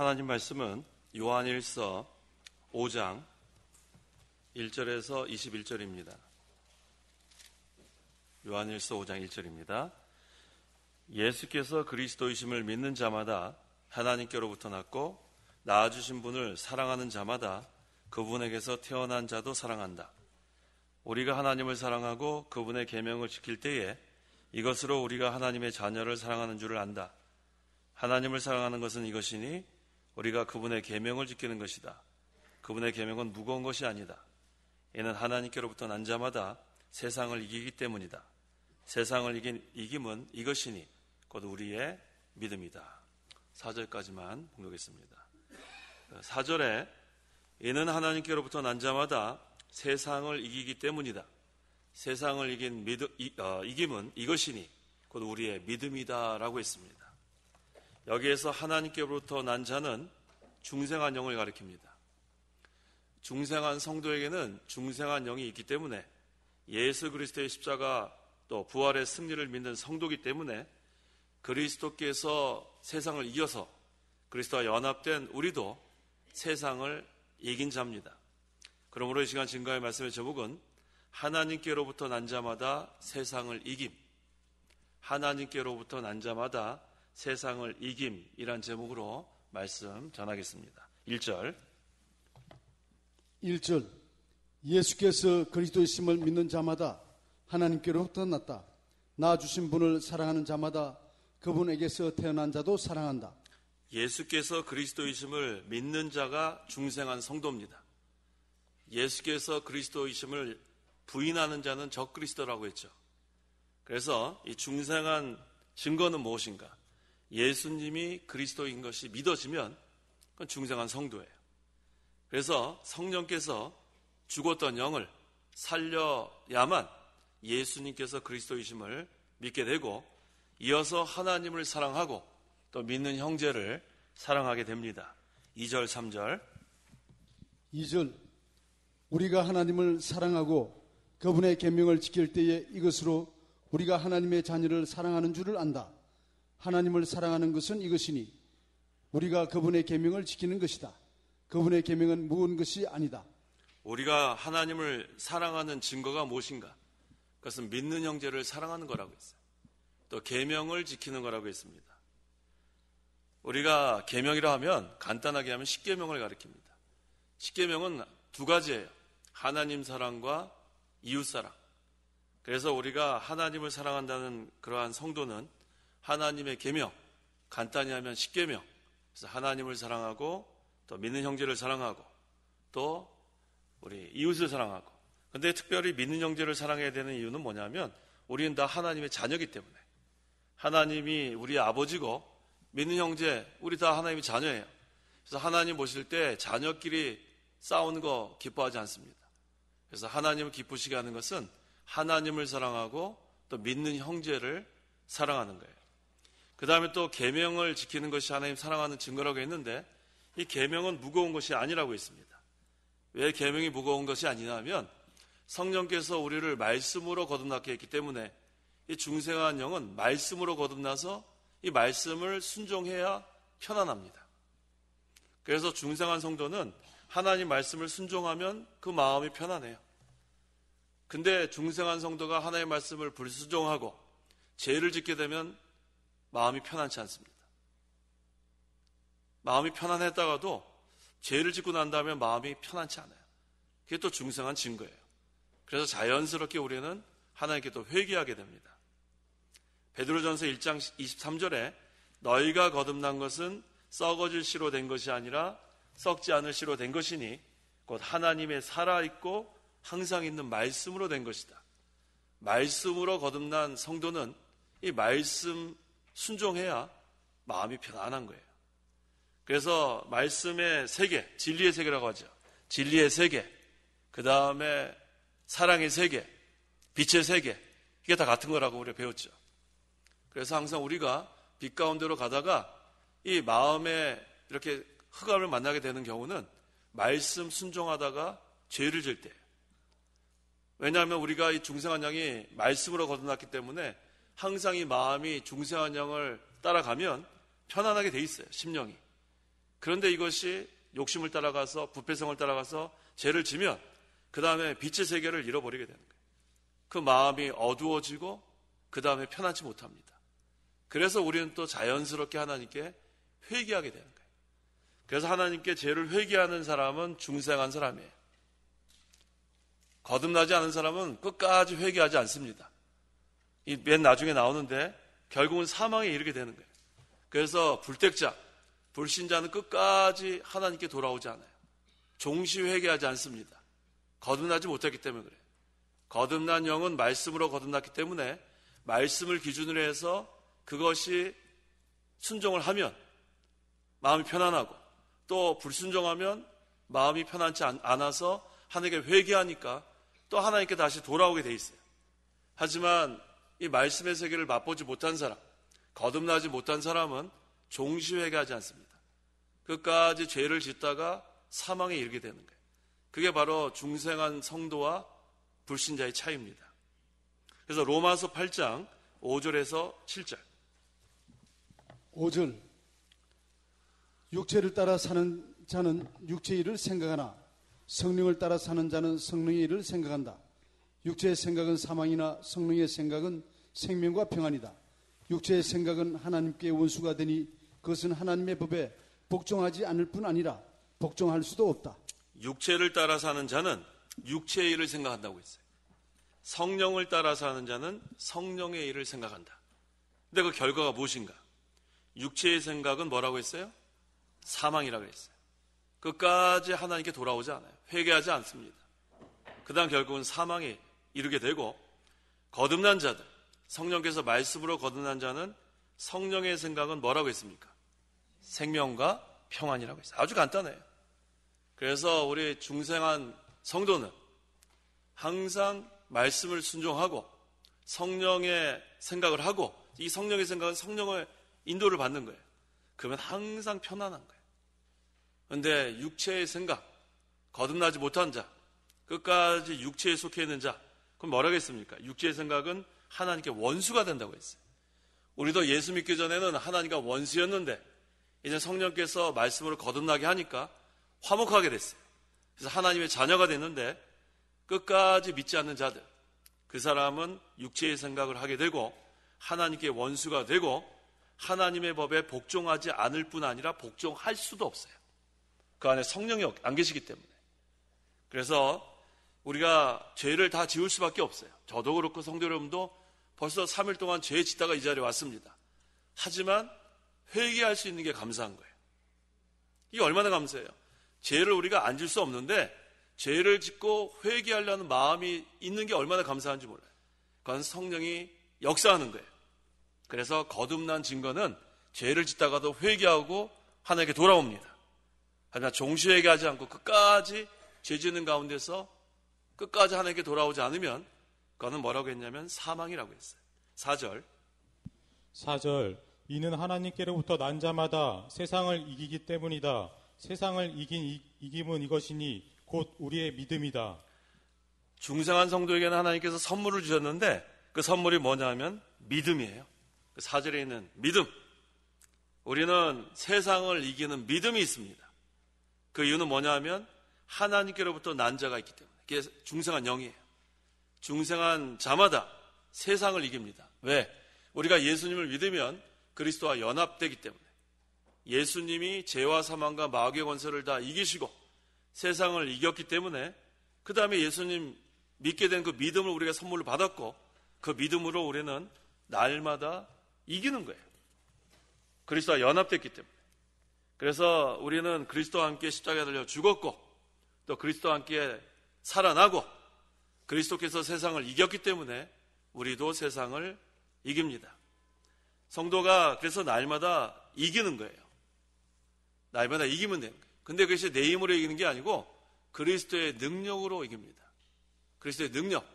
하나님 말씀은 요한일서 5장 1절에서 21절입니다. 요한일서 5장 1절입니다. 예수께서 그리스도이심을 믿는 자마다 하나님께로부터 났고 낳아주신 분을 사랑하는 자마다 그분에게서 태어난 자도 사랑한다. 우리가 하나님을 사랑하고 그분의 계명을 지킬 때에 이것으로 우리가 하나님의 자녀를 사랑하는 줄을 안다. 하나님을 사랑하는 것은 이것이니 우리가 그분의 계명을 지키는 것이다. 그분의 계명은 무거운 것이 아니다. 이는 하나님께로부터 난 자마다 세상을 이기기 때문이다. 세상을 이긴 이김은 이것이니 곧 우리의 믿음이다. 4절까지만 봉독했습니다. 4절에 이는 하나님께로부터 난 자마다 세상을 이기기 때문이다. 세상을 이긴 이김은 이것이니 곧 우리의 믿음이다 라고 했습니다. 여기에서 하나님께로부터 난 자는 중생한 영을 가리킵니다. 중생한 성도에게는 중생한 영이 있기 때문에 예수 그리스도의 십자가 또 부활의 승리를 믿는 성도이기 때문에 그리스도께서 세상을 이겨서 그리스도와 연합된 우리도 세상을 이긴 자입니다. 그러므로 이 시간 증거의 말씀의 제목은 하나님께로부터 난 자마다 세상을 이김, 하나님께로부터 난 자마다 세상을 이김이란 제목으로 말씀 전하겠습니다. 1절 예수께서 그리스도이심을 믿는 자마다 하나님께로부터 났다. 낳아주신 분을 사랑하는 자마다 그분에게서 태어난 자도 사랑한다. 예수께서 그리스도이심을 믿는 자가 중생한 성도입니다. 예수께서 그리스도이심을 부인하는 자는 적그리스도라고 했죠. 그래서 이 중생한 증거는 무엇인가? 예수님이 그리스도인 것이 믿어지면 그건 중생한 성도예요. 그래서 성령께서 죽었던 영을 살려야만 예수님께서 그리스도이심을 믿게 되고 이어서 하나님을 사랑하고 또 믿는 형제를 사랑하게 됩니다. 2절 3절 2절 우리가 하나님을 사랑하고 그분의 계명을 지킬 때에 이것으로 우리가 하나님의 자녀를 사랑하는 줄을 안다. 하나님을 사랑하는 것은 이것이니 우리가 그분의 계명을 지키는 것이다. 그분의 계명은 무거운 것이 아니다. 우리가 하나님을 사랑하는 증거가 무엇인가? 그것은 믿는 형제를 사랑하는 거라고 했어요. 또 계명을 지키는 거라고 했습니다. 우리가 계명이라 하면 간단하게 하면 십계명을 가리킵니다. 십계명은 두 가지예요. 하나님 사랑과 이웃 사랑. 그래서 우리가 하나님을 사랑한다는 그러한 성도는 하나님의 계명, 간단히 하면 십계명. 그래서 하나님을 사랑하고 또 믿는 형제를 사랑하고 또 우리 이웃을 사랑하고. 근데 특별히 믿는 형제를 사랑해야 되는 이유는 뭐냐면 우리는 다 하나님의 자녀이기 때문에 하나님이 우리의 아버지고 믿는 형제 우리 다 하나님의 자녀예요. 그래서 하나님 보실 때 자녀끼리 싸우는 거 기뻐하지 않습니다. 그래서 하나님을 기쁘시게 하는 것은 하나님을 사랑하고 또 믿는 형제를 사랑하는 거예요. 그 다음에 또 계명을 지키는 것이 하나님 사랑하는 증거라고 했는데 이 계명은 무거운 것이 아니라고 했습니다. 왜 계명이 무거운 것이 아니냐 하면 성령께서 우리를 말씀으로 거듭나게 했기 때문에 이 중생한 영은 말씀으로 거듭나서 이 말씀을 순종해야 편안합니다. 그래서 중생한 성도는 하나님 말씀을 순종하면 그 마음이 편안해요. 근데 중생한 성도가 하나님의 말씀을 불순종하고 죄를 짓게 되면 마음이 편안치 않습니다. 마음이 편안했다가도 죄를 짓고 난 다음에 마음이 편안치 않아요. 그게 또 중생한 증거예요. 그래서 자연스럽게 우리는 하나님께 또 회개하게 됩니다. 베드로전서 1장 23절에 너희가 거듭난 것은 썩어질 씨로 된 것이 아니라 썩지 않을 씨로 된 것이니 곧 하나님의 살아있고 항상 있는 말씀으로 된 것이다. 말씀으로 거듭난 성도는 이 말씀 순종해야 마음이 편안한 거예요. 그래서 말씀의 세계, 진리의 세계라고 하죠. 진리의 세계, 그 다음에 사랑의 세계, 빛의 세계, 이게 다 같은 거라고 우리가 배웠죠. 그래서 항상 우리가 빛 가운데로 가다가 이 마음에 이렇게 흑암을 만나게 되는 경우는 말씀 순종하다가 죄를 질 때예요. 왜냐하면 우리가 이 중생한 영이 말씀으로 거듭났기 때문에 항상 이 마음이 중생한 영을 따라가면 편안하게 돼 있어요. 심령이. 그런데 이것이 욕심을 따라가서 부패성을 따라가서 죄를 지면 그 다음에 빛의 세계를 잃어버리게 되는 거예요. 그 마음이 어두워지고 그 다음에 편안치 못합니다. 그래서 우리는 또 자연스럽게 하나님께 회개하게 되는 거예요. 그래서 하나님께 죄를 회개하는 사람은 중생한 사람이에요. 거듭나지 않은 사람은 끝까지 회개하지 않습니다. 이 맨 나중에 나오는데 결국은 사망에 이르게 되는 거예요. 그래서 불택자, 불신자는 끝까지 하나님께 돌아오지 않아요. 종시 회개하지 않습니다. 거듭나지 못했기 때문에 그래요. 거듭난 영은 말씀으로 거듭났기 때문에 말씀을 기준으로 해서 그것이 순종을 하면 마음이 편안하고, 또 불순종하면 마음이 편안치 않아서 하나님께 회개하니까 또 하나님께 다시 돌아오게 돼 있어요. 하지만 이 말씀의 세계를 맛보지 못한 사람, 거듭나지 못한 사람은 종시 회개하지 않습니다. 끝까지 죄를 짓다가 사망에 이르게 되는 거예요. 그게 바로 중생한 성도와 불신자의 차이입니다. 그래서 로마서 8장 5절에서 7절. 5절. 육체를 따라 사는 자는 육체의 일을 생각하나 성령을 따라 사는 자는 성령의 일을 생각한다. 육체의 생각은 사망이나 성령의 생각은 생명과 평안이다. 육체의 생각은 하나님께 원수가 되니 그것은 하나님의 법에 복종하지 않을 뿐 아니라 복종할 수도 없다. 육체를 따라 사는 자는 육체의 일을 생각한다고 했어요. 성령을 따라 사는 자는 성령의 일을 생각한다. 근데 그 결과가 무엇인가? 육체의 생각은 뭐라고 했어요? 사망이라고 했어요. 끝까지 하나님께 돌아오지 않아요. 회개하지 않습니다. 그 다음 결국은 사망에 이르게 되고, 거듭난 자들, 성령께서 말씀으로 거듭난 자는 성령의 생각은 뭐라고 했습니까? 생명과 평안이라고 했어요. 아주 간단해요. 그래서 우리 중생한 성도는 항상 말씀을 순종하고 성령의 생각을 하고, 이 성령의 생각은 성령의 인도를 받는 거예요. 그러면 항상 편안한 거예요. 그런데 육체의 생각, 거듭나지 못한 자, 끝까지 육체에 속해 있는 자, 그럼 뭐라고 했습니까? 육체의 생각은 하나님께 원수가 된다고 했어요. 우리도 예수 믿기 전에는 하나님과 원수였는데 이제 성령께서 말씀으로 거듭나게 하니까 화목하게 됐어요. 그래서 하나님의 자녀가 됐는데, 끝까지 믿지 않는 자들, 그 사람은 육체의 생각을 하게 되고 하나님께 원수가 되고 하나님의 법에 복종하지 않을 뿐 아니라 복종할 수도 없어요. 그 안에 성령이 안 계시기 때문에. 그래서 우리가 죄를 다 지을 수밖에 없어요. 저도 그렇고 성도 여러분도 벌써 3일 동안 죄 짓다가 이 자리에 왔습니다. 하지만 회개할 수 있는 게 감사한 거예요. 이게 얼마나 감사해요. 죄를 우리가 안 질 수 없는데 죄를 짓고 회개하려는 마음이 있는 게 얼마나 감사한지 몰라요. 그건 성령이 역사하는 거예요. 그래서 거듭난 증거는 죄를 짓다가도 회개하고 하나님께 돌아옵니다. 하지만 종시 회개하지 않고 끝까지 죄 짓는 가운데서 끝까지 하나님께 돌아오지 않으면 그거는 뭐라고 했냐면 사망이라고 했어요. 4절. 4절. 이는 하나님께로부터 난 자마다 세상을 이기기 때문이다. 세상을 이긴 이김은 이것이니 곧 우리의 믿음이다. 중생한 성도에게는 하나님께서 선물을 주셨는데 그 선물이 뭐냐 하면 믿음이에요. 그 4절에 있는 믿음. 우리는 세상을 이기는 믿음이 있습니다. 그 이유는 뭐냐 하면 하나님께로부터 난 자가 있기 때문에. 그게 중생한 영이에요. 중생한 자마다 세상을 이깁니다. 왜? 우리가 예수님을 믿으면 그리스도와 연합되기 때문에. 예수님이 죄와 사망과 마귀의 권세를 다 이기시고 세상을 이겼기 때문에 그 다음에 예수님 믿게 된 그 믿음을 우리가 선물로 받았고 그 믿음으로 우리는 날마다 이기는 거예요. 그리스도와 연합됐기 때문에. 그래서 우리는 그리스도와 함께 십자가에 달려 죽었고 또 그리스도와 함께 살아나고 그리스도께서 세상을 이겼기 때문에 우리도 세상을 이깁니다. 성도가 그래서 날마다 이기는 거예요. 날마다 이기면 되는 거예요. 근데 그것이 내 힘으로 이기는 게 아니고 그리스도의 능력으로 이깁니다. 그리스도의 능력.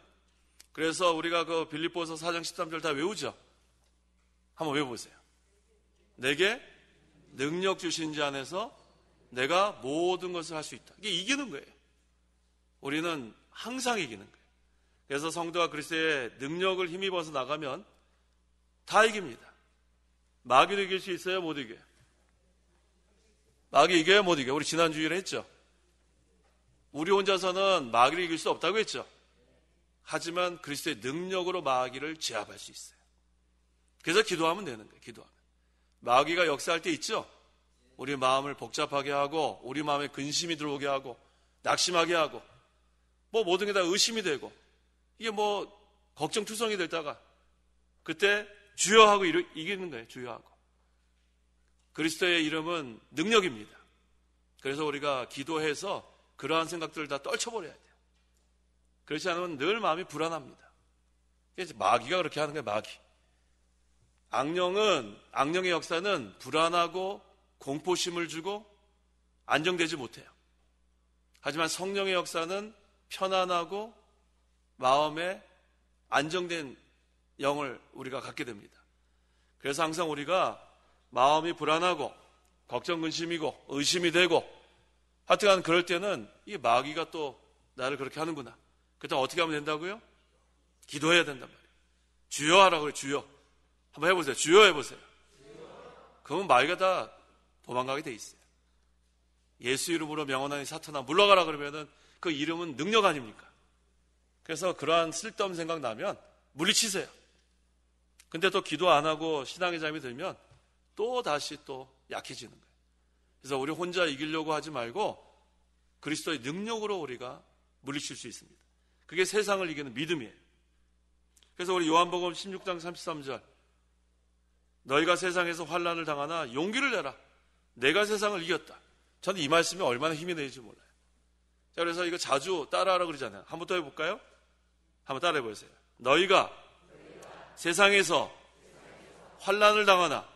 그래서 우리가 그 빌립보서 4장 13절 다 외우죠? 한번 외워보세요. 내게 능력 주신 자 안에서 내가 모든 것을 할 수 있다. 이게 이기는 거예요. 우리는 항상 이기는 거예요. 그래서 성도가 그리스도의 능력을 힘입어서 나가면 다 이깁니다. 마귀도 이길 수 있어요? 못 이겨요? 마귀 이겨야 못 이겨. 우리 지난주일에 했죠. 우리 혼자서는 마귀를 이길 수 없다고 했죠. 하지만 그리스도의 능력으로 마귀를 제압할 수 있어요. 그래서 기도하면 되는 거예요. 기도하면. 마귀가 역사할 때 있죠. 우리 마음을 복잡하게 하고 우리 마음에 근심이 들어오게 하고 낙심하게 하고 뭐 모든 게 다 의심이 되고 이게 뭐 걱정투성이 되다가 그때 주여 하고 이기는 거예요. 주여 하고. 그리스도의 이름은 능력입니다. 그래서 우리가 기도해서 그러한 생각들을 다 떨쳐버려야 돼요. 그렇지 않으면 늘 마음이 불안합니다. 마귀가 그렇게 하는 거예요. 마귀. 악령의 역사는 불안하고 공포심을 주고 안정되지 못해요. 하지만 성령의 역사는 편안하고 마음에 안정된 영을 우리가 갖게 됩니다. 그래서 항상 우리가 마음이 불안하고 걱정 근심이고 의심이 되고 하여튼 그럴 때는 이 마귀가 또 나를 그렇게 하는구나. 그때 어떻게 하면 된다고요? 기도해야 된단 말이에요. 주여 하라고 그래요. 주여. 한번 해보세요. 주여 해보세요. 그러면 마귀가 다 도망가게 돼 있어요. 예수 이름으로 명언하니 사탄아 물러가라 그러면은 그 이름은 능력 아닙니까? 그래서 그러한 쓸데없는 생각 나면 물리치세요. 근데 또 기도 안 하고 신앙의 잠이 들면 또 다시 또 약해지는 거예요. 그래서 우리 혼자 이기려고 하지 말고 그리스도의 능력으로 우리가 물리칠 수 있습니다. 그게 세상을 이기는 믿음이에요. 그래서 우리 요한복음 16장 33절 너희가 세상에서 환난을 당하나 용기를 내라. 내가 세상을 이겼다. 저는 이 말씀이 얼마나 힘이 되는지 몰라요. 자, 그래서 이거 자주 따라하라고 그러잖아요. 한번 더 해볼까요? 한번 따라해 보세요. 너희가 세상에서 환난을 당하나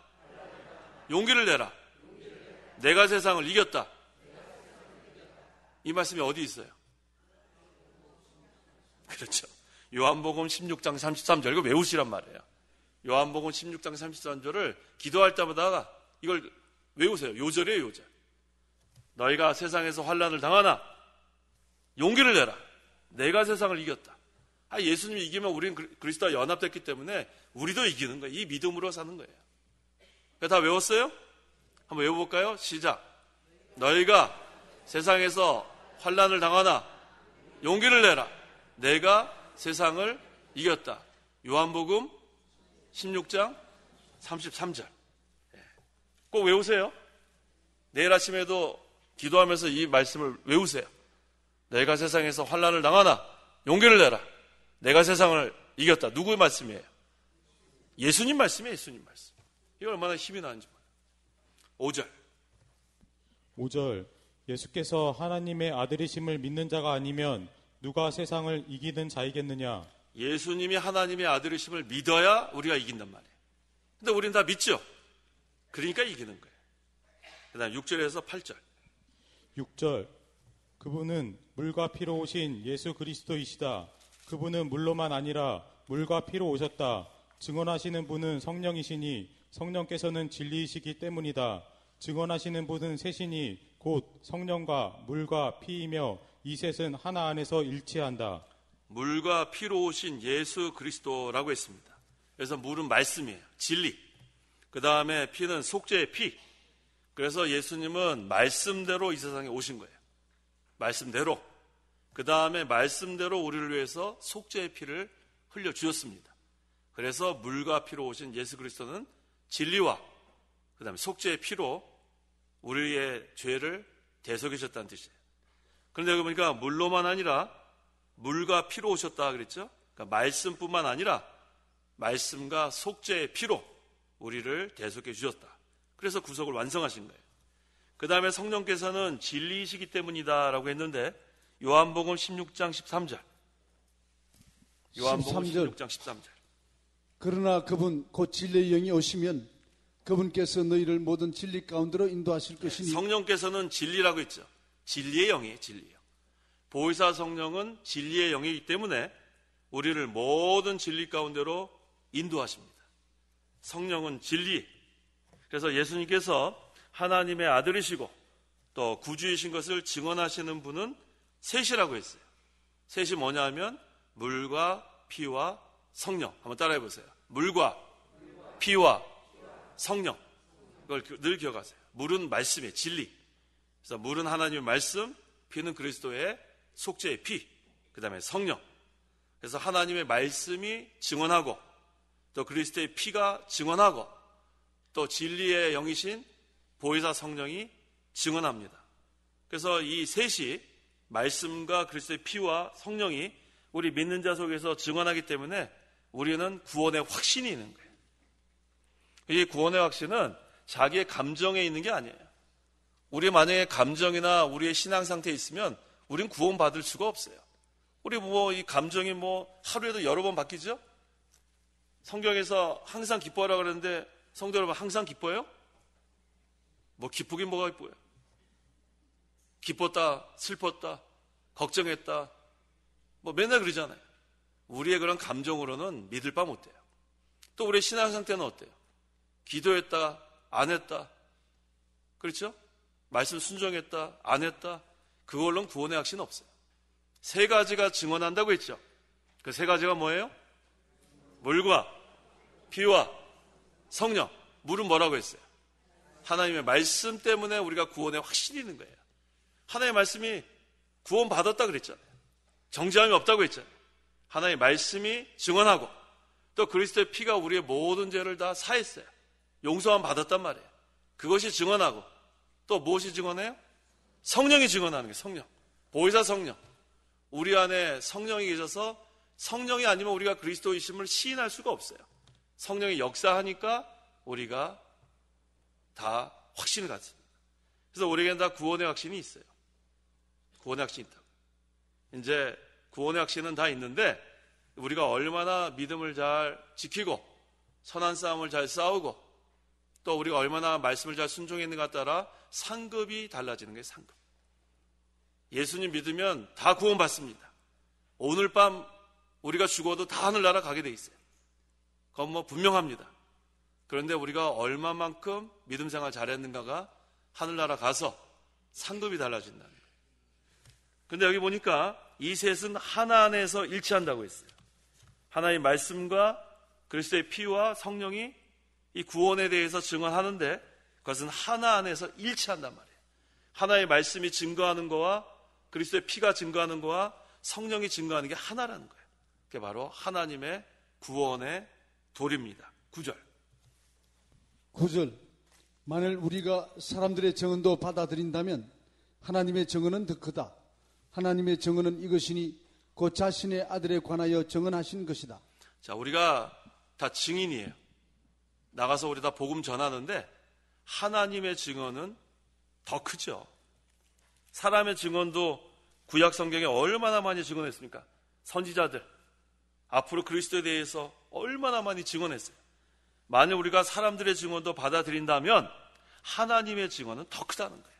용기를 내라. 내가 세상을 이겼다. 이 말씀이 어디 있어요? 그렇죠. 요한복음 16장 33절 이거 외우시란 말이에요. 요한복음 16장 33절을 기도할 때마다 이걸 외우세요. 요절이에요. 요절. 너희가 세상에서 환난을 당하나 용기를 내라. 내가 세상을 이겼다. 예수님이 이기면 우리는 그리스도와 연합됐기 때문에 우리도 이기는 거예요. 이 믿음으로 사는 거예요. 다 외웠어요? 한번 외워볼까요? 시작. 너희가 세상에서 환난을 당하나 용기를 내라. 내가 세상을 이겼다. 요한복음 16장 33절. 꼭 외우세요. 내일 아침에도 기도하면서 이 말씀을 외우세요. 내가 세상에서 환난을 당하나 용기를 내라. 내가 세상을 이겼다. 누구의 말씀이에요? 예수님 말씀이에요. 예수님 말씀. 이거 얼마나 힘이 나는지 몰라요. 5절 예수께서 하나님의 아들이심을 믿는 자가 아니면 누가 세상을 이기는 자이겠느냐. 예수님이 하나님의 아들이심을 믿어야 우리가 이긴단 말이에요. 근데 우리는 다 믿죠. 그러니까 이기는 거예요. 그 다음 6절에서 8절 6절 그분은 물과 피로 오신 예수 그리스도이시다. 그분은 물로만 아니라 물과 피로 오셨다. 증언하시는 분은 성령이시니 성령께서는 진리이시기 때문이다. 증언하시는 분은 셋이니 곧 성령과 물과 피이며 이 셋은 하나 안에서 일치한다. 물과 피로 오신 예수 그리스도라고 했습니다. 그래서 물은 말씀이에요. 진리. 그 다음에 피는 속죄의 피. 그래서 예수님은 말씀대로 이 세상에 오신 거예요. 말씀대로. 그 다음에 말씀대로 우리를 위해서 속죄의 피를 흘려주셨습니다. 그래서 물과 피로 오신 예수 그리스도는 진리와 그 다음에 속죄의 피로 우리의 죄를 대속하셨다는 뜻이에요. 그런데 여기 보니까 물로만 아니라 물과 피로 오셨다 그랬죠. 그러니까 말씀뿐만 아니라 말씀과 속죄의 피로 우리를 대속해 주셨다. 그래서 구속을 완성하신 거예요. 그 다음에 성령께서는 진리이시기 때문이다라고 했는데 요한복음 16장 13절 요한복음 16장 13절 그러나 그분 곧 진리의 영이 오시면 그분께서 너희를 모든 진리 가운데로 인도하실 것이니. 성령께서는 진리라고 했죠. 진리의 영이에요. 진리의 영. 보혜사 성령은 진리의 영이기 때문에 우리를 모든 진리 가운데로 인도하십니다. 성령은 진리. 그래서 예수님께서 하나님의 아들이시고 또 구주이신 것을 증언하시는 분은 셋이라고 했어요. 셋이 뭐냐 하면 물과 피와 성령. 한번 따라해 보세요. 물과 피와 성령. 이걸 늘 기억하세요. 물은 말씀이에요. 진리. 그래서 물은 하나님의 말씀, 피는 그리스도의 속죄의 피, 그 다음에 성령. 그래서 하나님의 말씀이 증언하고 또 그리스도의 피가 증언하고 또 진리의 영이신 보혜사 성령이 증언합니다. 그래서 이 셋이 말씀과 그리스도의 피와 성령이 우리 믿는 자 속에서 증언하기 때문에 우리는 구원의 확신이 있는 거예요. 이 구원의 확신은 자기의 감정에 있는 게 아니에요. 우리 만약에 감정이나 우리의 신앙 상태에 있으면 우린 구원받을 수가 없어요. 우리 이 감정이 하루에도 여러 번 바뀌죠? 성경에서 항상 기뻐하라 그러는데 성도 여러분 항상 기뻐요? 기쁘긴 뭐가 기뻐요? 기뻤다, 슬펐다, 걱정했다, 맨날 그러잖아요. 우리의 그런 감정으로는 믿을 바 못돼요. 또 우리의 신앙 상태는 어때요? 기도했다, 안 했다, 그렇죠? 말씀 순종했다, 안 했다, 그걸로는 구원의 확신은 없어요. 세 가지가 증언한다고 했죠. 그 세 가지가 뭐예요? 물과 피와 성령. 물은 뭐라고 했어요? 하나님의 말씀 때문에 우리가 구원의 확신이 있는 거예요. 하나님의 말씀이 구원받았다 그랬잖아요. 정죄함이 없다고 했잖아요. 하나님의 말씀이 증언하고 또 그리스도의 피가 우리의 모든 죄를 다 사했어요. 용서함 받았단 말이에요. 그것이 증언하고 또 무엇이 증언해요? 성령이 증언하는 게 성령. 보혜사 성령. 우리 안에 성령이 계셔서 성령이 아니면 우리가 그리스도이심을 시인할 수가 없어요. 성령이 역사하니까 우리가 다 확신을 갖습니다. 그래서 우리에게는 다 구원의 확신이 있어요. 구원의 확신이 있다고. 이제 구원의 확신은 다 있는데 우리가 얼마나 믿음을 잘 지키고 선한 싸움을 잘 싸우고 또 우리가 얼마나 말씀을 잘 순종했는가 따라 상급이 달라지는 거예요. 상급. 예수님 믿으면 다 구원받습니다. 오늘 밤 우리가 죽어도 다 하늘나라 가게 돼 있어요. 그건 분명합니다. 그런데 우리가 얼마만큼 믿음 생활 잘했는가가 하늘나라 가서 상급이 달라진다는 거예요. 근데 여기 보니까 이 셋은 하나 안에서 일치한다고 했어요. 하나의 말씀과 그리스도의 피와 성령이 이 구원에 대해서 증언하는데 그것은 하나 안에서 일치한단 말이에요. 하나의 말씀이 증거하는 거와 그리스도의 피가 증거하는 거와 성령이 증거하는 게 하나라는 거예요. 그게 바로 하나님의 구원의 도리입니다. 9절. 9절. 만일 우리가 사람들의 증언도 받아들인다면 하나님의 증언은 더 크다. 하나님의 증언은 이것이니 곧 자신의 아들에 관하여 증언하신 것이다. 자, 우리가 다 증인이에요. 나가서 우리 다 복음 전하는데 하나님의 증언은 더 크죠. 사람의 증언도 구약 성경에 얼마나 많이 증언했습니까? 선지자들 앞으로 그리스도에 대해서 얼마나 많이 증언했어요. 만약 우리가 사람들의 증언도 받아들인다면 하나님의 증언은 더 크다는 거예요.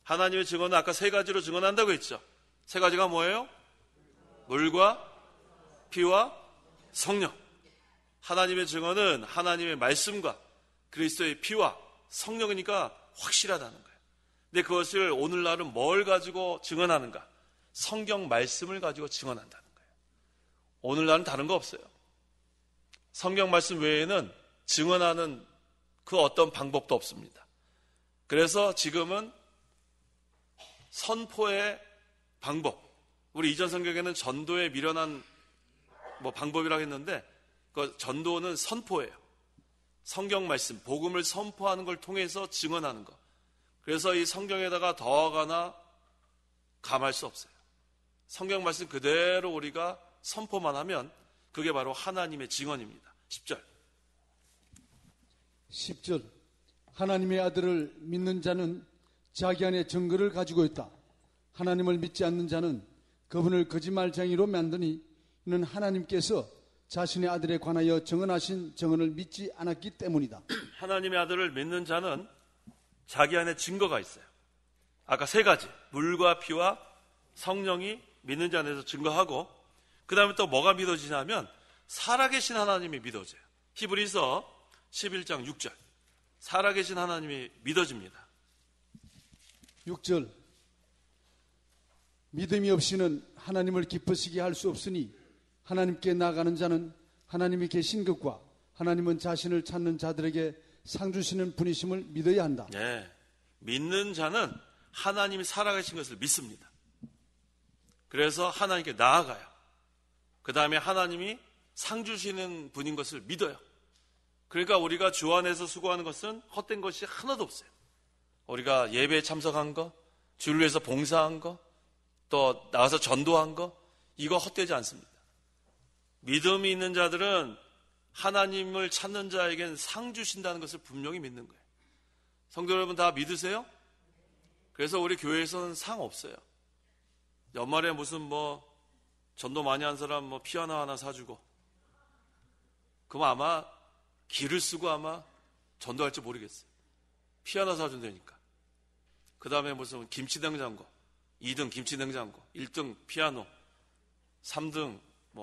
하나님의 증언은 아까 세 가지로 증언한다고 했죠. 세 가지가 뭐예요? 물과 피와 성령. 하나님의 증언은 하나님의 말씀과 그리스도의 피와 성령이니까 확실하다는 거예요. 근데 그것을 오늘날은 뭘 가지고 증언하는가? 성경 말씀을 가지고 증언한다는 거예요. 오늘날은 다른 거 없어요. 성경 말씀 외에는 증언하는 그 어떤 방법도 없습니다. 그래서 지금은 선포의 방법, 우리 이전 성경에는 전도에 미련한 방법이라고 했는데 그 전도는 선포예요. 성경 말씀, 복음을 선포하는 걸 통해서 증언하는 것. 그래서 이 성경에다가 더하거나 감할 수 없어요. 성경 말씀 그대로 우리가 선포만 하면 그게 바로 하나님의 증언입니다. 10절. 10절. 하나님의 아들을 믿는 자는 자기 안에 증거를 가지고 있다. 하나님을 믿지 않는 자는 그분을 거짓말쟁이로 만드니 이는 하나님께서 자신의 아들에 관하여 증언하신 증언을 믿지 않았기 때문이다. 하나님의 아들을 믿는 자는 자기 안에 증거가 있어요. 아까 세 가지, 물과 피와 성령이 믿는 자 안에서 증거하고 그 다음에 또 뭐가 믿어지냐면 살아계신 하나님이 믿어져요. 히브리서 11장 6절. 살아계신 하나님이 믿어집니다. 6절. 믿음이 없이는 하나님을 기쁘시게 할 수 없으니 하나님께 나아가는 자는 하나님이 계신 것과 하나님은 자신을 찾는 자들에게 상 주시는 분이심을 믿어야 한다. 네, 믿는 자는 하나님이 살아계신 것을 믿습니다. 그래서 하나님께 나아가요. 그 다음에 하나님이 상 주시는 분인 것을 믿어요. 그러니까 우리가 주 안에서 수고하는 것은 헛된 것이 하나도 없어요. 우리가 예배에 참석한 거, 주를 위해서 봉사한 거, 또 나가서 전도한 거, 이거 헛되지 않습니다. 믿음이 있는 자들은 하나님을 찾는 자에겐 상 주신다는 것을 분명히 믿는 거예요. 성도 여러분 다 믿으세요? 그래서 우리 교회에서는 상 없어요. 연말에 무슨 전도 많이 한 사람 피아노 하나 사주고, 그럼 아마 기를 쓰고 아마 전도할지 모르겠어요. 피아노 사준다니까. 그 다음에 무슨 김치냉장고, 2등 김치냉장고, 1등 피아노, 3등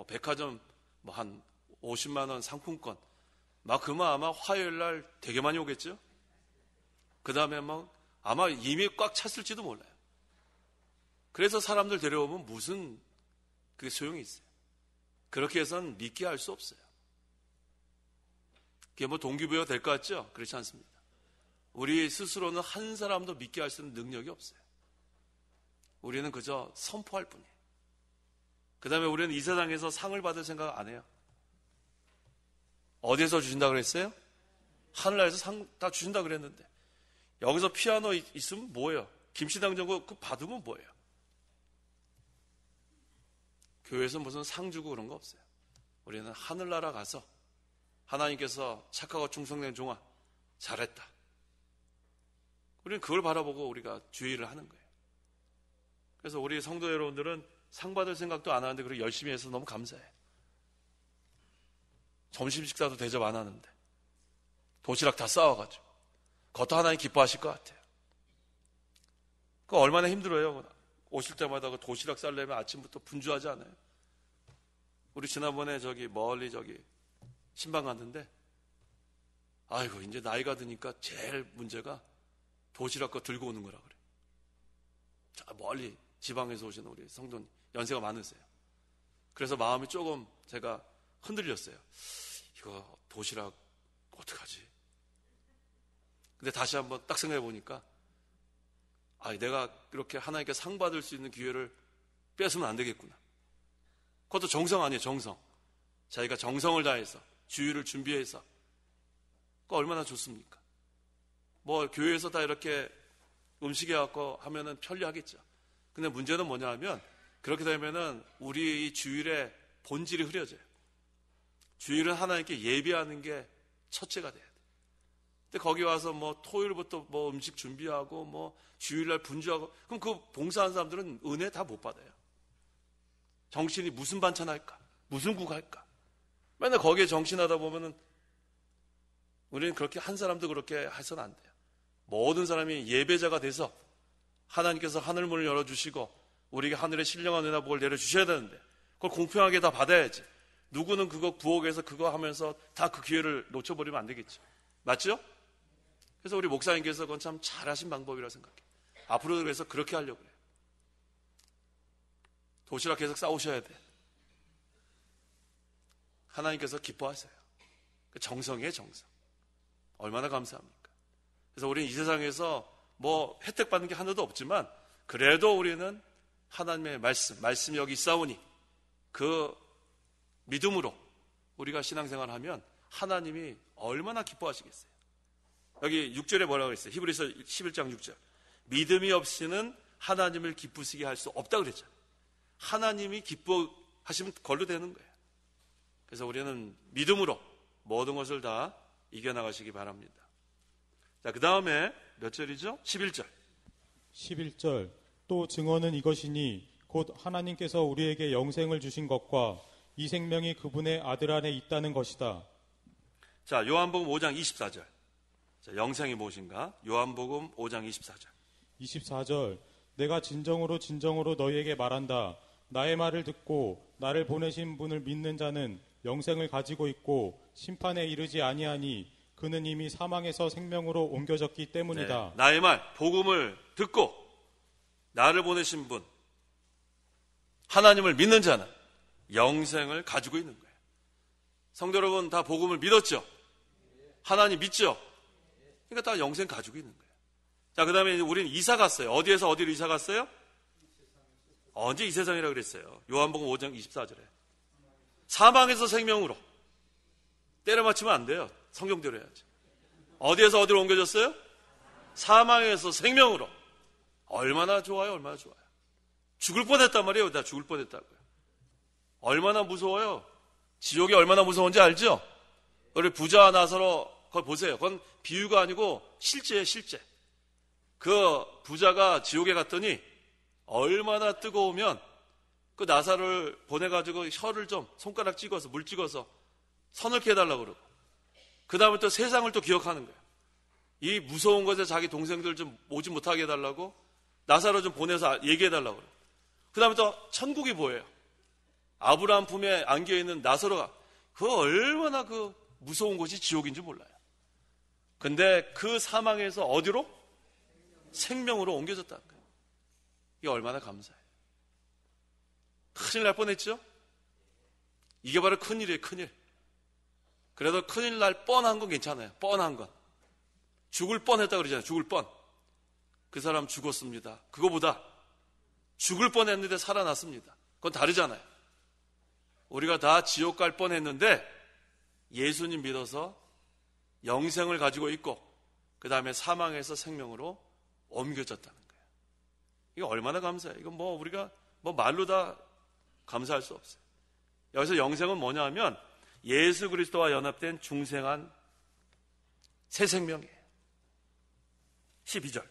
백화점 한 50만 원 상품권, 그러면 아마 화요일 날 되게 많이 오겠죠? 그 다음에 아마 이미 꽉 찼을지도 몰라요. 그래서 사람들 데려오면 무슨 그게 소용이 있어요. 그렇게 해서는 믿게 할 수 없어요. 그게 동기부여가 될 것 같죠? 그렇지 않습니다. 우리 스스로는 한 사람도 믿게 할 수 있는 능력이 없어요. 우리는 그저 선포할 뿐이에요. 그 다음에 우리는 이 세상에서 상을 받을 생각 안 해요. 어디에서 주신다 그랬어요? 하늘나라에서 상 다 주신다 그랬는데, 여기서 피아노 있으면 뭐예요? 김치냉장고 그거 받으면 뭐예요? 교회에서 무슨 상 주고 그런 거 없어요. 우리는 하늘나라 가서 하나님께서 착하고 충성된 종아 잘했다. 우리는 그걸 바라보고 우리가 주의를 하는 거예요. 그래서 우리 성도 여러분들은 상 받을 생각도 안 하는데 그렇게 열심히 해서 너무 감사해요. 점심 식사도 대접 안 하는데 도시락 다 싸와가지고 그것도 하나님 기뻐하실 것 같아요. 그거 얼마나 힘들어요. 오실 때마다 그 도시락 싸려면 아침부터 분주하지 않아요? 우리 지난번에 멀리 신방 갔는데, 아이고 이제 나이가 드니까 제일 문제가 도시락 거 들고 오는 거라 그래요. 저 멀리 지방에서 오시는 우리 성도님 연세가 많으세요. 그래서 마음이 조금 제가 흔들렸어요. 이거 도시락 어떡하지? 근데 다시 한번 딱 생각해 보니까, 내가 이렇게 하나님께 상 받을 수 있는 기회를 뺏으면 안 되겠구나. 그것도 정성 아니에요, 정성. 자기가 정성을 다해서 주의를 준비해서. 그거 얼마나 좋습니까? 교회에서 다 이렇게 음식해 갖고 하면은 편리하겠죠. 근데 문제는 뭐냐 하면, 그렇게 되면은 우리 이 주일의 본질이 흐려져요. 주일은 하나님께 예배하는 게 첫째가 돼야 돼. 근데 거기 와서 토요일부터 음식 준비하고 주일날 분주하고, 그럼 그 봉사하는 사람들은 은혜 다 못 받아요. 정신이 무슨 반찬 할까? 무슨 국 할까? 맨날 거기에 정신하다 보면은 우리는 그렇게 한 사람도 그렇게 해서는 안 돼요. 모든 사람이 예배자가 돼서 하나님께서 하늘문을 열어주시고 우리에게 하늘의 신령한 은혜와 복을 내려주셔야 되는데, 그걸 공평하게 다 받아야지. 누구는 그거 부엌에서 그거 하면서 다 그 기회를 놓쳐버리면 안 되겠죠. 맞죠? 그래서 우리 목사님께서 그건 참 잘하신 방법이라고 생각해요. 앞으로도 그래서 그렇게 하려고 해요. 도시락 계속 싸우셔야 돼. 하나님께서 기뻐하세요. 정성이에요, 정성. 얼마나 감사합니까? 그래서 우리는 이 세상에서 혜택 받는 게 하나도 없지만, 그래도 우리는 하나님의 말씀이 여기 있사오니 그 믿음으로 우리가 신앙생활을 하면 하나님이 얼마나 기뻐하시겠어요. 여기 6절에 뭐라고 했어요? 히브리서 11장 6절. 믿음이 없이는 하나님을 기쁘시게 할 수 없다 그랬죠. 하나님이 기뻐하시면 그걸로 되는 거예요. 그래서 우리는 믿음으로 모든 것을 다 이겨나가시기 바랍니다. 자, 그 다음에 몇 절이죠? 11절. 11절. 또 증언은 이것이니 곧 하나님께서 우리에게 영생을 주신 것과 이 생명이 그분의 아들 안에 있다는 것이다. 자, 요한복음 5장 24절. 자, 영생이 무엇인가? 요한복음 5장 24절. 24절. 내가 진정으로 너희에게 말한다. 나의 말을 듣고 나를 보내신 분을 믿는 자는 영생을 가지고 있고 심판에 이르지 아니하니 그는 이미 사망에서 생명으로 옮겨졌기 때문이다. 네, 나의 말, 복음을 듣고 나를 보내신 분, 하나님을 믿는 자는 영생을 가지고 있는 거예요. 성도 여러분 다 복음을 믿었죠? 하나님 믿죠? 그러니까 다 영생 가지고 있는 거예요. 자, 그 다음에 우리는 이사 갔어요. 어디에서 어디로 이사 갔어요? 언제 이 세상이라고 그랬어요? 요한복음 5장 24절에. 사망에서 생명으로. 때려 맞추면 안 돼요. 성경대로 해야지. 어디에서 어디로 옮겨졌어요? 사망에서 생명으로. 얼마나 좋아요, 얼마나 좋아요. 죽을 뻔했단 말이에요. 나 죽을 뻔했다고요. 얼마나 무서워요. 지옥이 얼마나 무서운지 알죠? 우리 부자와 나사로 그걸 보세요. 그건 비유가 아니고 실제예요, 실제. 그 부자가 지옥에 갔더니 얼마나 뜨거우면 그 나사를 보내가지고 혀를 좀 손가락 찍어서 물 찍어서 서늘케 해달라고 그러고 그 다음에 또 세상을 또 기억하는 거예요. 이 무서운 것에 자기 동생들 좀 오지 못하게 해달라고 나사로 좀 보내서 얘기해달라고 그러고 그 다음에 또 천국이 보여요. 아브라함 품에 안겨있는 나사로가 그 얼마나 그 무서운 곳이 지옥인 줄 몰라요. 근데 그 사망에서 어디로? 생명으로 옮겨졌다는 거예요. 이게 얼마나 감사해요. 큰일 날 뻔했죠? 이게 바로 큰일이에요, 큰일. 그래도 큰일 날 뻔한 건 괜찮아요. 뻔한 건. 죽을 뻔했다 그러잖아요. 죽을 뻔. 그 사람 죽었습니다. 그거보다 죽을 뻔했는데 살아났습니다. 그건 다르잖아요. 우리가 다 지옥 갈 뻔했는데 예수님 믿어서 영생을 가지고 있고 그 다음에 사망에서 생명으로 옮겨졌다는 거예요. 이거 얼마나 감사해요. 이건 우리가 말로 다 감사할 수 없어요. 여기서 영생은 뭐냐 하면 예수 그리스도와 연합된 중생한 새 생명이에요. 12절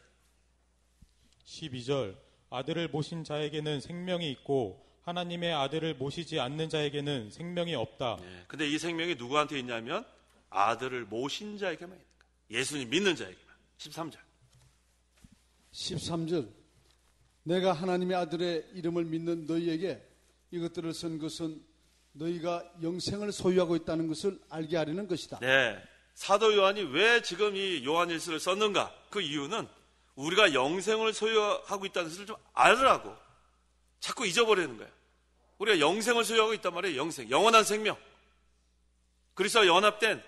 아들을 모신 자에게는 생명이 있고 하나님의 아들을 모시지 않는 자에게는 생명이 없다. 네, 근데 이 생명이 누구한테 있냐면 아들을 모신 자에게만 있는 거예요. 예수님 믿는 자에게만. 13절 13절 내가 하나님의 아들의 이름을 믿는 너희에게 이것들을 쓴 것은 너희가 영생을 소유하고 있다는 것을 알게 하려는 것이다. 네, 사도 요한이 왜 지금 이 요한일서를 썼는가? 그 이유는 우리가 영생을 소유하고 있다는 것을 좀 알으라고 자꾸 잊어버리는 거예요. 우리가 영생을 소유하고 있단 말이에요. 영생, 영원한 생명. 그리스도와 연합된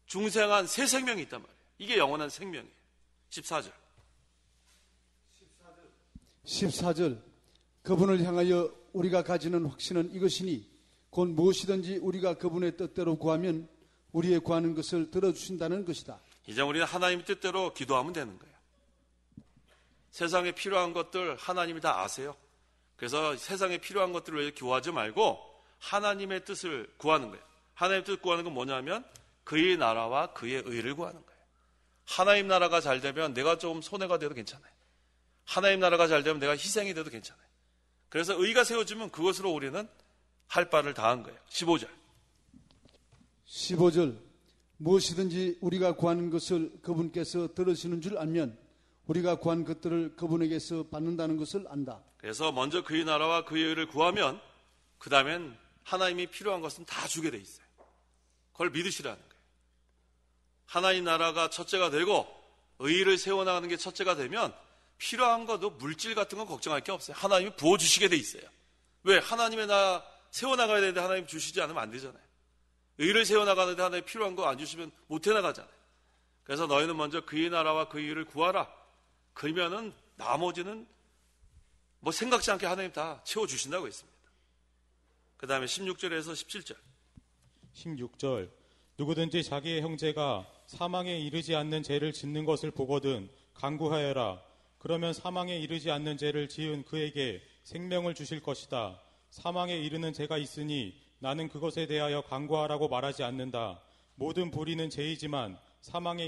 중생한 새 생명이 있단 말이에요. 이게 영원한 생명이에요. 14절 14절 그분을 향하여 우리가 가지는 확신은 이것이니 곧 무엇이든지 우리가 그분의 뜻대로 구하면 우리의 구하는 것을 들어주신다는 것이다. 이제 우리는 하나님의 뜻대로 기도하면 되는 거예요. 세상에 필요한 것들 하나님이 다 아세요. 그래서 세상에 필요한 것들을 위해 구하지 말고 하나님의 뜻을 구하는 거예요. 하나님의 뜻 구하는 건 뭐냐면 그의 나라와 그의 의를 구하는 거예요. 하나님 나라가 잘 되면 내가 좀 손해가 돼도 괜찮아요. 하나님 나라가 잘 되면 내가 희생이 돼도 괜찮아요. 그래서 의가 세워지면 그것으로 우리는 할 바를 다한 거예요. 15절 15절 무엇이든지 우리가 구하는 것을 그분께서 들으시는 줄 알면 우리가 구한 것들을 그분에게서 받는다는 것을 안다. 그래서 먼저 그의 나라와 그의 의를 구하면 그 다음엔 하나님이 필요한 것은 다 주게 돼 있어요. 그걸 믿으시라는 거예요. 하나님 나라가 첫째가 되고 의를 세워나가는 게 첫째가 되면 필요한 것도 물질 같은 건 걱정할 게 없어요. 하나님이 부어주시게 돼 있어요. 왜? 하나님의 나라 세워나가야 되는데 하나님 주시지 않으면 안 되잖아요. 의를 세워나가는데 하나님 필요한 거 안 주시면 못 해나가잖아요. 그래서 너희는 먼저 그의 나라와 그의 의를 구하라. 그러면은 나머지는 생각지 않게 하나님 다 채워주신다고 했습니다. 그 다음에 16절에서 17절 16절 누구든지 자기의 형제가 사망에 이르지 않는 죄를 짓는 것을 보거든 간구하여라. 그러면 사망에 이르지 않는 죄를 지은 그에게 생명을 주실 것이다. 사망에 이르는 죄가 있으니 나는 그것에 대하여 간구하라고 말하지 않는다. 모든 불의는 죄이지만 사망에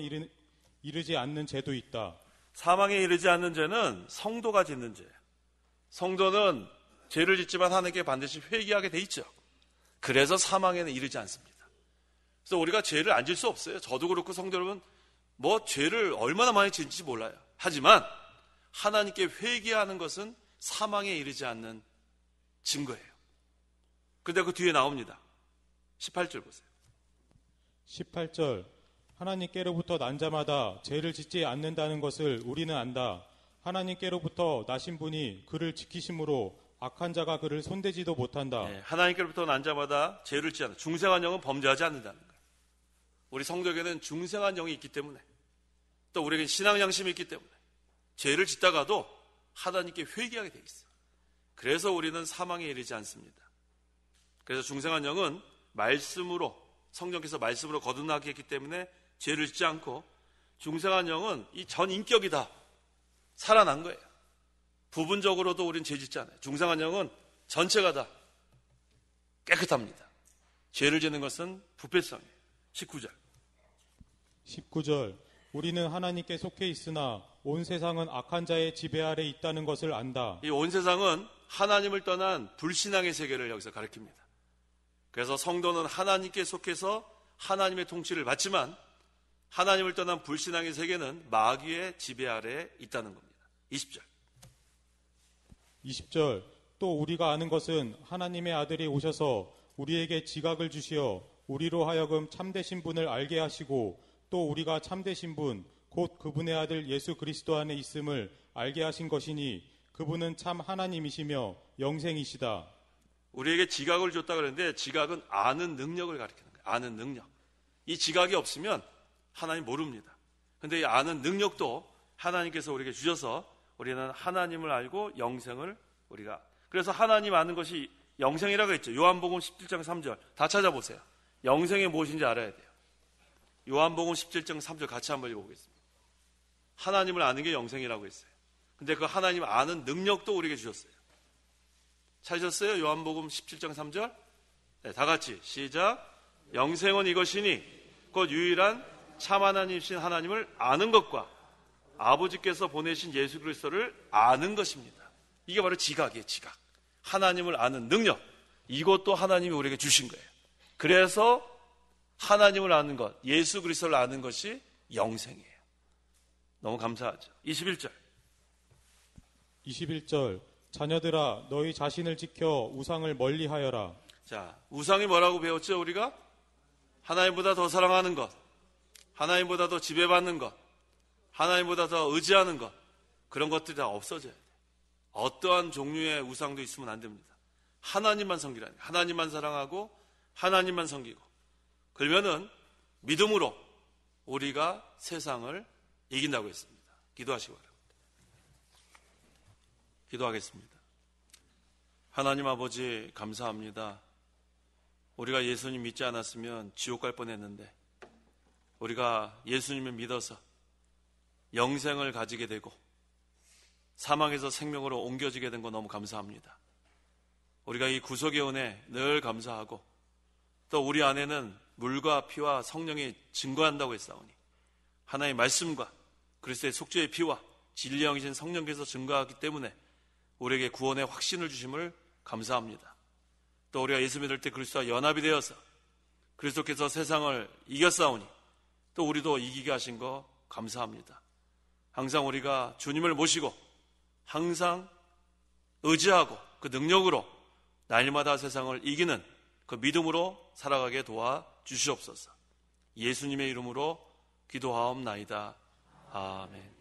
이르지 않는 죄도 있다. 사망에 이르지 않는 죄는 성도가 짓는 죄예요. 성도는 죄를 짓지만 하나님께 반드시 회개하게 돼 있죠. 그래서 사망에는 이르지 않습니다. 그래서 우리가 죄를 안 질 수 없어요. 저도 그렇고 성도 여러분 죄를 얼마나 많이 짓는지 몰라요. 하지만 하나님께 회개하는 것은 사망에 이르지 않는 증거예요. 그런데 그 뒤에 나옵니다. 18절 보세요. 18절 하나님께로부터 난 자마다 죄를 짓지 않는다는 것을 우리는 안다. 하나님께로부터 나신 분이 그를 지키심으로 악한 자가 그를 손대지도 못한다. 네, 하나님께로부터 난 자마다 죄를 짓지 않는다. 중생한 영은 범죄하지 않는다는 거예요. 우리 성도에게는 중생한 영이 있기 때문에 또 우리에게 신앙 양심이 있기 때문에 죄를 짓다가도 하나님께 회개하게 되어 있어요. 그래서 우리는 사망에 이르지 않습니다. 그래서 중생한 영은 말씀으로, 성령께서 말씀으로 거듭나게 했기 때문에 죄를 짓지 않고, 중생한 영은 이 전 인격이 다 살아난 거예요. 부분적으로도 우린 죄 짓지 않아요. 중생한 영은 전체가 다 깨끗합니다. 죄를 짓는 것은 부패성이에요. 19절. 19절. 우리는 하나님께 속해 있으나 온 세상은 악한 자의 지배 아래 있다는 것을 안다. 이 온 세상은 하나님을 떠난 불신앙의 세계를 여기서 가리킵니다. 그래서 성도는 하나님께 속해서 하나님의 통치를 받지만 하나님을 떠난 불신앙의 세계는 마귀의 지배 아래에 있다는 겁니다. 20절. 20절. 또 우리가 아는 것은 하나님의 아들이 오셔서 우리에게 지각을 주시어 우리로 하여금 참되신 분을 알게 하시고 또 우리가 참되신 분 곧 그분의 아들 예수 그리스도 안에 있음을 알게 하신 것이니 그분은 참 하나님이시며 영생이시다. 우리에게 지각을 줬다 그랬는데 지각은 아는 능력을 가리키는 거예요. 아는 능력. 이 지각이 없으면 하나님 모릅니다. 그런데 이 아는 능력도 하나님께서 우리에게 주셔서 우리는 하나님을 알고 영생을 우리가, 그래서 하나님 아는 것이 영생이라고 했죠. 요한복음 17장 3절 다 찾아보세요. 영생이 무엇인지 알아야 돼요. 요한복음 17장 3절 같이 한번 읽어보겠습니다. 하나님을 아는 게 영생이라고 했어요. 근데 그 하나님 아는 능력도 우리에게 주셨어요. 찾으셨어요? 요한복음 17장 3절? 네, 다 같이 시작. 영생은 이것이니 곧 유일한 참 하나님이신 하나님을 아는 것과 아버지께서 보내신 예수 그리스도를 아는 것입니다. 이게 바로 지각이에요. 지각. 하나님을 아는 능력. 이것도 하나님이 우리에게 주신 거예요. 그래서 하나님을 아는 것, 예수 그리스도를 아는 것이 영생이에요. 너무 감사하죠. 21절. 21절. 자녀들아 너희 자신을 지켜 우상을 멀리하여라. 자, 우상이 뭐라고 배웠죠? 우리가 하나님보다 더 사랑하는 것, 하나님보다 더 지배받는 것, 하나님보다 더 의지하는 것, 그런 것들이 다 없어져야 돼요. 어떠한 종류의 우상도 있으면 안 됩니다. 하나님만 섬기라니, 하나님만 사랑하고 하나님만 섬기고, 그러면은 믿음으로 우리가 세상을 이긴다고 했습니다. 기도하시기 바랍니다. 기도하겠습니다. 하나님 아버지 감사합니다. 우리가 예수님 믿지 않았으면 지옥 갈 뻔했는데 우리가 예수님을 믿어서 영생을 가지게 되고 사망에서 생명으로 옮겨지게 된 거 너무 감사합니다. 우리가 이 구속의 은혜 늘 감사하고 또 우리 안에는 물과 피와 성령이 증거한다고 했사오니 하나님의 말씀과 그리스도의 속죄의 피와 진리 영이신 성령께서 증거하기 때문에 우리에게 구원의 확신을 주심을 감사합니다. 또 우리가 예수 믿을 때 그리스도와 연합이 되어서 그리스도께서 세상을 이겼사오니 또 우리도 이기게 하신 거 감사합니다. 항상 우리가 주님을 모시고 항상 의지하고 그 능력으로 날마다 세상을 이기는 그 믿음으로 살아가게 도와주시옵소서. 예수님의 이름으로 기도하옵나이다. 아멘.